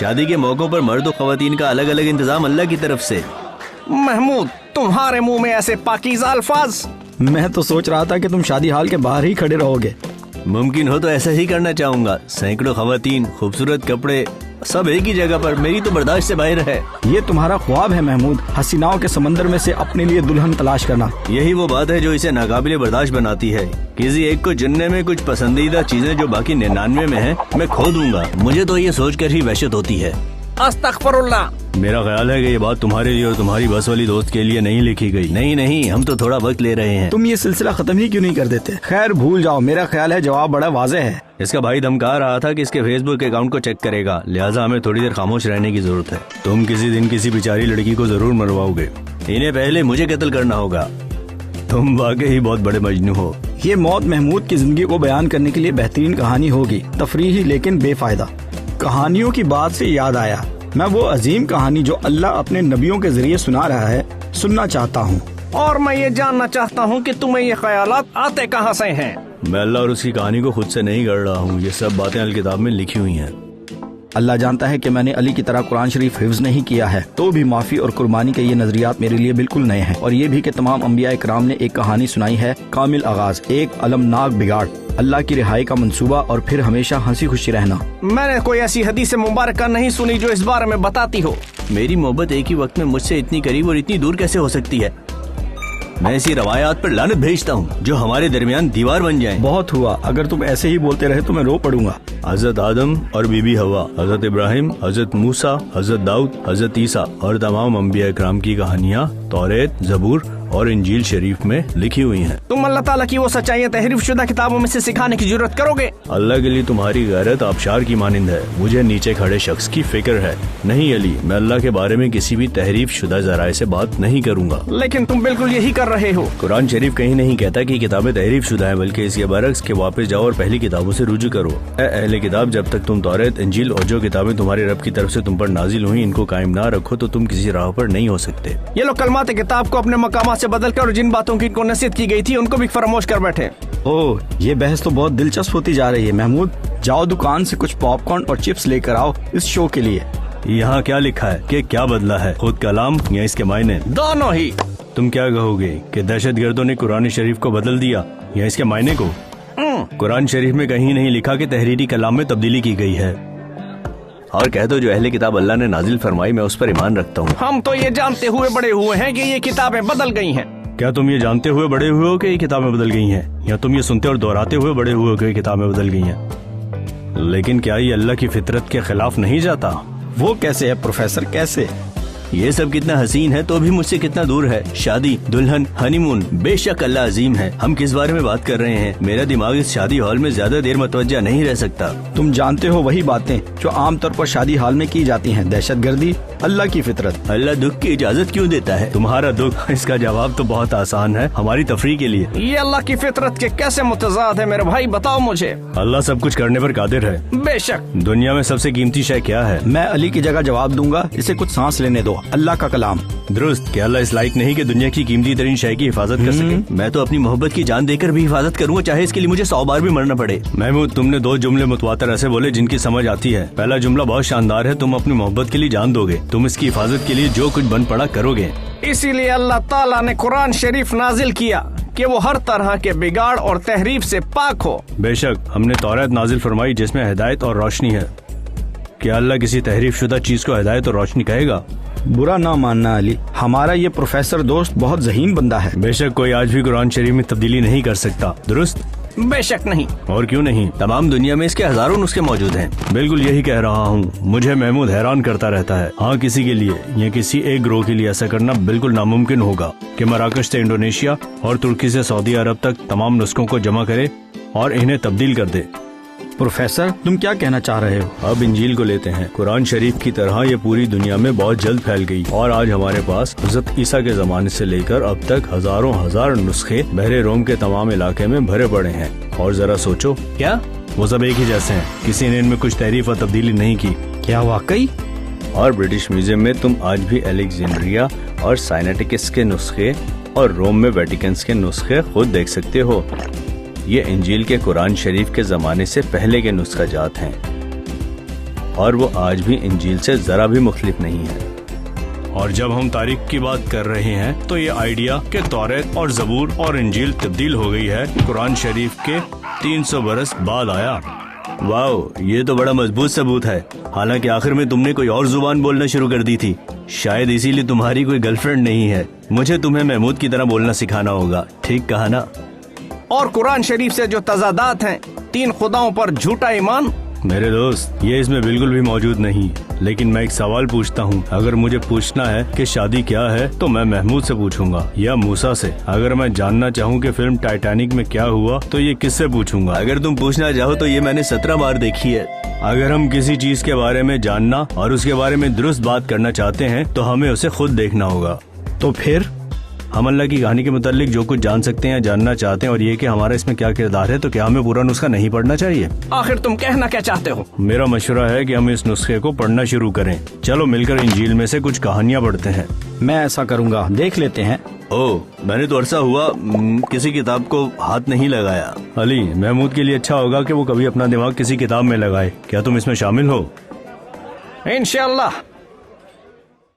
शादी के मौकों पर मर्द और खवातीन का अलग अलग इंतजाम अल्लाह की तरफ से। महमूद, तुम्हारे मुंह में ऐसे पाकीज़ा अल्फाज। मैं तो सोच रहा था कि तुम शादी हाल के बाहर ही खड़े रहोगे। मुमकिन हो तो ऐसा ही करना चाहूंगा। सैकड़ों खवातीन, खूबसूरत कपड़े, सब एक ही जगह पर, मेरी तो बर्दाश्त से बाहर है। ये तुम्हारा ख्वाब है महमूद, हसीनाओं के समंदर में से अपने लिए दुल्हन तलाश करना। यही वो बात है जो इसे नाकाबिले बर्दाश्त बनाती है। किसी एक को चुनने में कुछ पसंदीदा चीजें जो बाकी 99 में है मैं खो दूंगा। मुझे तो ये सोच कर ही वहशत होती है। अस्तगफिरुल्लाह। मेरा ख्याल है कि ये बात तुम्हारे लिए और तुम्हारी बस वाली दोस्त के लिए नहीं लिखी गई। नहीं, हम तो थोड़ा वक्त ले रहे हैं। तुम ये सिलसिला खत्म ही क्यों नहीं कर देते? खैर भूल जाओ, मेरा ख्याल है जवाब बड़ा वाज़ेह है। इसका भाई धमका रहा था कि इसके फेसबुक अकाउंट को चेक करेगा, लिहाजा हमें थोड़ी देर खामोश रहने की जरूरत है। तुम किसी दिन किसी बेचारी लड़की को जरूर मरवाओगे, इन्हें पहले मुझे कत्ल करना होगा। तुम वाकई बहुत बड़े मजनू हो। ये मौत महमूद की जिंदगी को बयान करने के लिए बेहतरीन कहानी होगी, तफरीही लेकिन बेफायदा। कहानियों की बात से याद आया, मैं वो अजीम कहानी जो अल्लाह अपने नबियों के जरिए सुना रहा है सुनना चाहता हूँ। और मैं ये जानना चाहता हूँ कि तुम्हें ये ख्यालात आते कहाँ से हैं? मैं अल्लाह और उसकी कहानी को खुद से नहीं गढ़ रहा हूँ, ये सब बातें अल किताब में लिखी हुई हैं। अल्लाह जानता है कि मैंने अली की तरह कुरान शरीफ हिफ्ज नहीं किया है, तो भी माफी और कुर्बानी के ये नजरियात मेरे लिए बिल्कुल नए हैं। और ये भी कि तमाम अंबिया इकराम ने एक कहानी सुनाई है, कामिल आगाज, एक अलमनाक बिगाड़, अल्लाह की रिहाई का मंसूबा और फिर हमेशा हंसी खुशी रहना। मैंने कोई ऐसी हदीस मुबारक नहीं सुनी जो इस बारे में बताती हो। मेरी मोहब्बत एक ही वक्त में मुझसे इतनी करीब और इतनी दूर कैसे हो सकती है? मैं ऐसी रवायात पर लानत भेजता हूँ जो हमारे दरमियान दीवार बन जाएं। बहुत हुआ, अगर तुम ऐसे ही बोलते रहे तो मैं रो पड़ूंगा। हजरत आदम और बीबी हवा, हजरत इब्राहिम, हजरत मूसा, हजरत दाऊद, हजरत ईसा और तमाम अंबिया इकराम की कहानियाँ तौरेत, जबूर और इंजील शरीफ में लिखी हुई हैं। तुम अल्लाह ताला की वो सच्चाइयाँ तहरीफ शुदा किताबों में से सिखाने की जरूरत करोगे? अल्लाह के लिए तुम्हारी गैरत आबशार की मानिंद है, मुझे नीचे खड़े शख्स की फिक्र है। नहीं अली, मैं अल्लाह के बारे में किसी भी तहरीफ शुदा जराए से बात नहीं करूँगा। लेकिन तुम बिल्कुल यही कर रहे हो। कुरान शरीफ कहीं नहीं कहता कि किताबें तहरीफ शुदा है, बल्कि इसके बरक्स के वापस जाओ और पहली किताबों से रुजू करो। अहले किताब, जब तक तुम तौरेत, इंजील और जो किताबें तुम्हारे रब की तरफ से तुम पर नाजिल हुई इनको कायम ना रखो तो तुम किसी राह पर नहीं हो सकते। ये लोग कलमात किताब को अपने मकामात से बदल कर जिन बातों की इनको नसीहत की गई थी उनको भी फरामोश कर बैठे। ओह, ये बहस तो बहुत दिलचस्प होती जा रही है। महमूद, जाओ दुकान से कुछ पॉपकॉर्न और चिप्स लेकर आओ इस शो के लिए। यहाँ क्या लिखा है कि क्या बदला है, खुद कलाम या इसके मायने? दोनों ही। तुम क्या कहोगे कि दहशतगर्दों ने कुरान शरीफ को बदल दिया या इसके मायने को? कुरान शरीफ में कहीं नहीं लिखा कि तहरीरी कलाम में तब्दीली की गई है। और कह दो जो अहले किताब अल्लाह ने नाजिल फरमाई मैं उस पर ईमान रखता हूँ। हम तो ये जानते हुए बड़े हुए हैं कि ये किताबें बदल गई हैं। क्या तुम ये जानते हुए बड़े हुए हो कि ये किताबें बदल गई हैं, या तुम ये सुनते और दोहराते हुए बड़े हुए हो कि ये किताबें बदल गई हैं? लेकिन क्या ये अल्लाह की फितरत के खिलाफ नहीं जाता? वो कैसे है प्रोफेसर, कैसे? ये सब कितना हसीन है तो भी मुझसे कितना दूर है। शादी, दुल्हन, हनीमून, बेशक अल्लाह अजीम है। हम किस बारे में बात कर रहे हैं? मेरा दिमाग इस शादी हॉल में ज्यादा देर मुतवज्जा नहीं रह सकता। तुम जानते हो वही बातें जो आम तौर पर शादी हाल में की जाती हैं, दहशतगर्दी, अल्लाह की फितरत। अल्लाह दुख की इजाजत क्यों देता है? तुम्हारा दुख, इसका जवाब तो बहुत आसान है, हमारी तफरीह के लिए। ये अल्लाह की फितरत के कैसे मुतजाद है मेरे भाई, बताओ मुझे। अल्लाह सब कुछ करने पर कादिर है। बेशक। दुनिया में सबसे कीमती शय क्या है? मैं अली की जगह जवाब दूंगा, इसे कुछ सांस लेने दो, अल्लाह का कलाम। दुरुस्त। क्या अल्लाह इस लायक नहीं कि दुनिया की कीमती तरीन शय की हिफाजत कर सके? मैं तो अपनी मोहब्बत की जान देकर भी हिफाजत करूंगा, चाहे इसके लिए मुझे 100 बार भी मरना पड़े। महमूद, तुमने 2 जुमले मुतवातर ऐसे बोले जिनकी समझ आती है। पहला जुमला बहुत शानदार है, तुम अपनी मोहब्बत के लिए जान दोगे, तुम इसकी हिफाजत के लिए जो कुछ बन पड़ा करोगे। इसीलिए अल्लाह ताला ने कुरान शरीफ नाजिल किया कि वो हर तरह के बिगाड़ और तहरीफ से पाक हो। बेशक, हमने तौरात नाजिल फरमाई जिसमें हिदायत और रोशनी है। क्या अल्लाह किसी तहरीफ शुदा चीज को हिदायत और रोशनी कहेगा? बुरा ना मानना अली, हमारा ये प्रोफेसर दोस्त बहुत ज़हीन बंदा है। बेशक कोई आज भी कुरान शरीफ में तब्दीली नहीं कर सकता। दुरुस्त? बेशक नहीं। और क्यों नहीं? तमाम दुनिया में इसके हजारों नुस्खे मौजूद हैं। बिल्कुल यही कह रहा हूँ। मुझे महमूद हैरान करता रहता है। हाँ, किसी के लिए या किसी एक ग्रोह के लिए ऐसा करना बिल्कुल नामुमकिन होगा कि मराकश से इंडोनेशिया और तुर्की से सऊदी अरब तक तमाम नुस्खों को जमा करे और इन्हें तब्दील कर दे। प्रोफेसर, तुम क्या कहना चाह रहे हो? अब इंजील को लेते हैं। कुरान शरीफ की तरह ये पूरी दुनिया में बहुत जल्द फैल गई और आज हमारे पास हज़रत ईसा के जमाने से लेकर अब तक हजारों हजार नुस्खे बहरे रोम के तमाम इलाके में भरे पड़े हैं। और जरा सोचो, क्या वो सब एक ही जैसे हैं? किसी ने इनमें कुछ तहरीफ और तब्दीली नहीं की। क्या वाकई? और ब्रिटिश म्यूजियम में तुम आज भी अलेक्जेंड्रिया और साइनेटिकस के नुस्खे और रोम में वेटिकन्स के नुस्खे खुद देख सकते हो। ये इंजील के कुरान शरीफ के जमाने से पहले के नुस्खा जात हैं। اور وہ آج بھی انجیل سے ذرا بھی مختلف نہیں ہے۔ اور جب ہم تاریخ کی بات کر رہے ہیں تو یہ آئیڈیا کہ توریت اور زبور اور انجیل تبدیل ہو گئی ہے قرآن شریف کے 300 برس بعد آیا۔ واو، یہ تو بڑا مضبوط ثبوت ہے۔ حالانکہ آخر میں تم نے کوئی اور زبان بولنا شروع کر دی تھی، شاید اسی لیے تمہاری کوئی گرل فرینڈ نہیں ہے۔ مجھے تمہیں محمود کی طرح بولنا سکھانا ہوگا، ٹھیک کہا نا؟ اور قرآن شریف سے جو تضادات ہیں، 3 خداؤں پر جھوٹا ایمان۔ میرے دوست، یہ اس میں بالکل بھی موجود نہیں، لیکن میں ایک سوال پوچھتا ہوں۔ اگر مجھے پوچھنا ہے کہ شادی کیا ہے تو میں محمود سے پوچھوں گا یا موسیٰ سے۔ اگر میں جاننا چاہوں کہ فلم ٹائٹینک میں کیا ہوا تو یہ کس سے پوچھوں گا؟ اگر تم پوچھنا چاہو تو یہ میں نے 17 بار دیکھی ہے۔ اگر ہم کسی چیز کے بارے میں جاننا اور اس کے بارے میں درست بات کرنا چاہتے ہیں تو ہمیں اسے خود دیکھنا ہوگا۔ تو پھر ہم اللہ کی کہانی کے متعلق جو کچھ جان سکتے ہیں، جاننا چاہتے ہیں، اور یہ کہ ہمارا اس میں کیا کردار ہے، تو کیا ہمیں پورا نسخہ نہیں پڑھنا چاہیے؟ آخر تم کہنا کیا چاہتے ہو؟ میرا مشورہ ہے کہ ہم اس نسخے کو پڑھنا شروع کریں۔ چلو مل کر انجیل میں سے کچھ کہانیاں پڑھتے ہیں۔ میں ایسا کروں گا، دیکھ لیتے ہیں۔ میں نے تو عرصہ ہوا کسی کتاب کو ہاتھ نہیں لگایا۔ علی، محمود کے لیے اچھا ہوگا کہ وہ کبھی اپنا دماغ کسی کتاب میں لگائے۔ کیا تم اس میں شامل ہو؟ انشاءاللہ۔